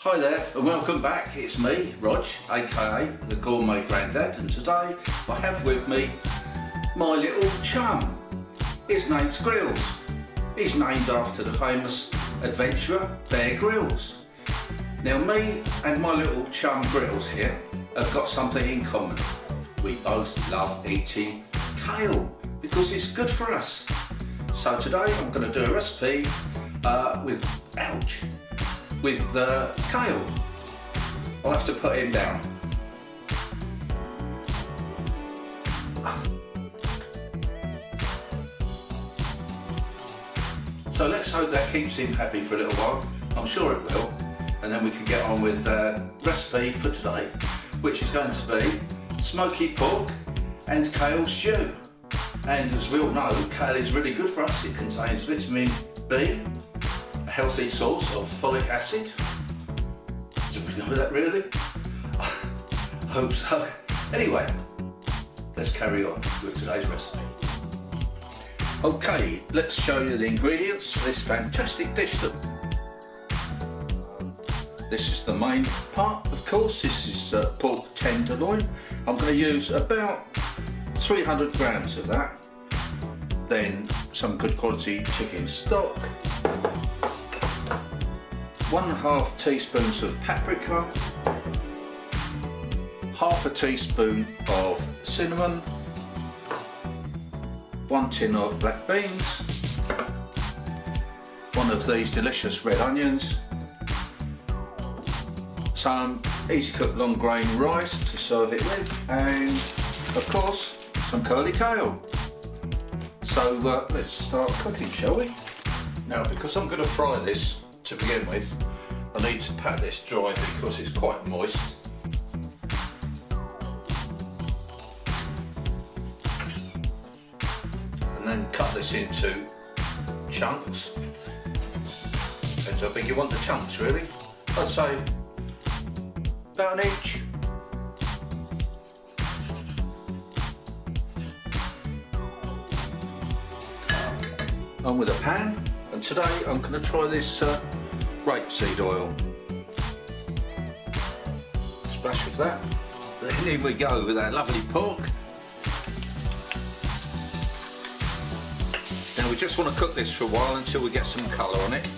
Hi there and welcome back. It's me, Rog, aka the Gourmet Grandad, and today I have with me my little chum. His name's Grills. He's named after the famous adventurer Bear Grylls. Now me and my little chum Grills here have got something in common. We both love eating kale because it's good for us. So today I'm going to do a recipe with kale. I'll have to put him down. So let's hope that keeps him happy for a little while. I'm sure it will. And then we can get on with the recipe for today, which is going to be smoky pork and kale stew. And as we all know, kale is really good for us. It contains vitamin B, a healthy source of folic acid. Did we know that really? I hope so. Anyway, let's carry on with today's recipe. Okay, let's show you the ingredients for this fantastic dish. This is the main part, of course. This is pork tenderloin. I'm going to use about 300 grams of that. Then some good quality chicken stock. 1.5 teaspoons of paprika. Half a teaspoon of cinnamon. 1 tin of black beans. One of these delicious red onions. Some easy cooked long grain rice to serve it with, and of course some curly kale. So let's start cooking, shall we? Now, because I'm going to fry this to begin with, I need to pat this dry because it's quite moist. And then cut this into chunks. Depends how big you want the chunks, really. I'd say about an inch. On with a pan, and today I'm going to try this rapeseed oil. Splash of that. Then here we go with our lovely pork. Now we just want to cook this for a while until we get some colour on it.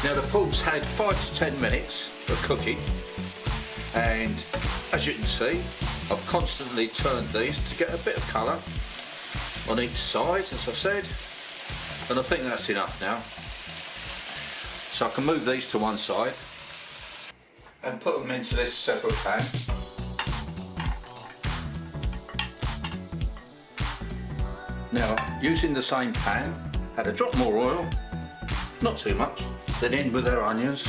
Now the pork's had 5 to 10 minutes of cooking, and as you can see I've constantly turned these to get a bit of colour on each side, as I said, and I think that's enough now. So I can move these to one side and put them into this separate pan. Now, using the same pan, add a drop more oil, not too much, then in with our onions.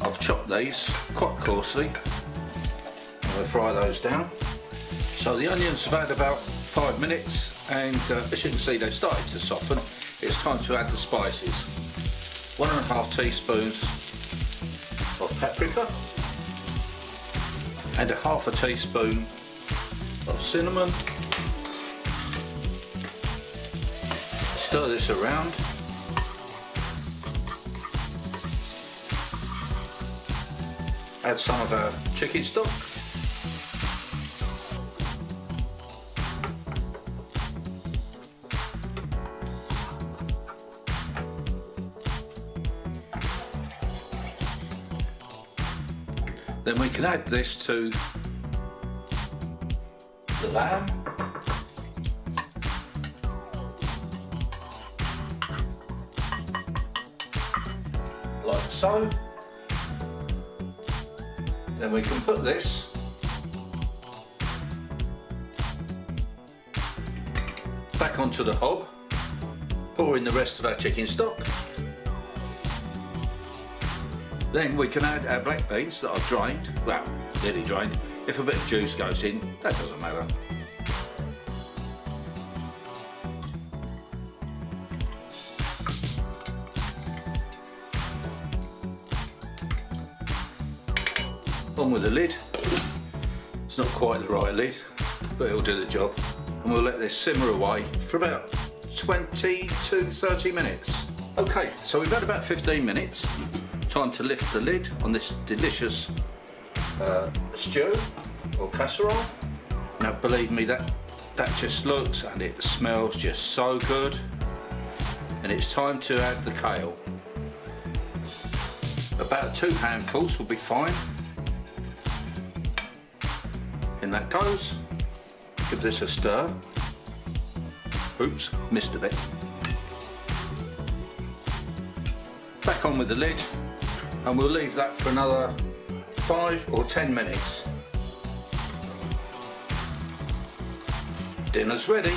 I've chopped these quite coarsely, and we'll fry those down. So the onions have had about 5 minutes, and as you can see they've started to soften. It's time to add the spices. 1.5 teaspoons of paprika and 1/2 teaspoon of cinnamon. Stir this around. Add some of our chicken stock. Then we can add this to the lamb. Like so. Then we can put this back onto the hob, pour in the rest of our chicken stock. Then we can add our black beans that I've drained, well, nearly drained. If a bit of juice goes in, that doesn't matter. On with the lid. It's not quite the right lid, but it'll do the job. And we'll let this simmer away for about 20 to 30 minutes. Okay, so we've had about 15 minutes. Time to lift the lid on this delicious stew or casserole. Now believe me, that just looks and it smells just so good. And it's time to add the kale. About 2 handfuls will be fine. In that goes. Give this a stir. Oops, missed a bit. Back on with the lid, and we'll leave that for another 5 or 10 minutes. Dinner's ready.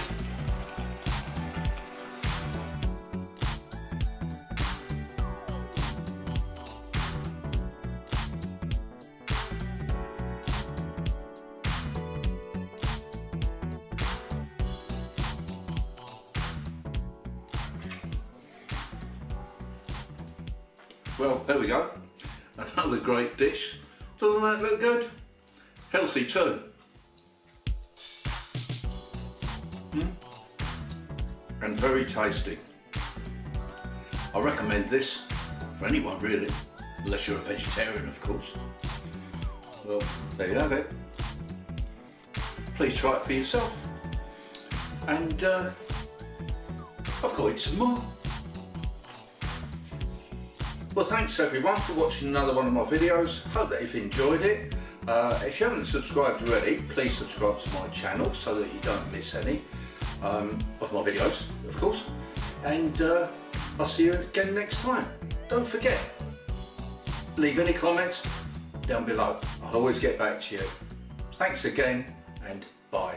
Well, there we go. Another great dish. Doesn't that look good? Healthy too. And very tasty. I recommend this for anyone really, unless you're a vegetarian of course. Well, there you have it. Please try it for yourself. And I've got to eat some more. Well, thanks everyone for watching another one of my videos. Hope that you've enjoyed it. If you haven't subscribed already, please subscribe to my channel so that you don't miss any of my videos, of course. And I'll see you again next time. Don't forget, leave any comments down below. I'll always get back to you. Thanks again, and bye.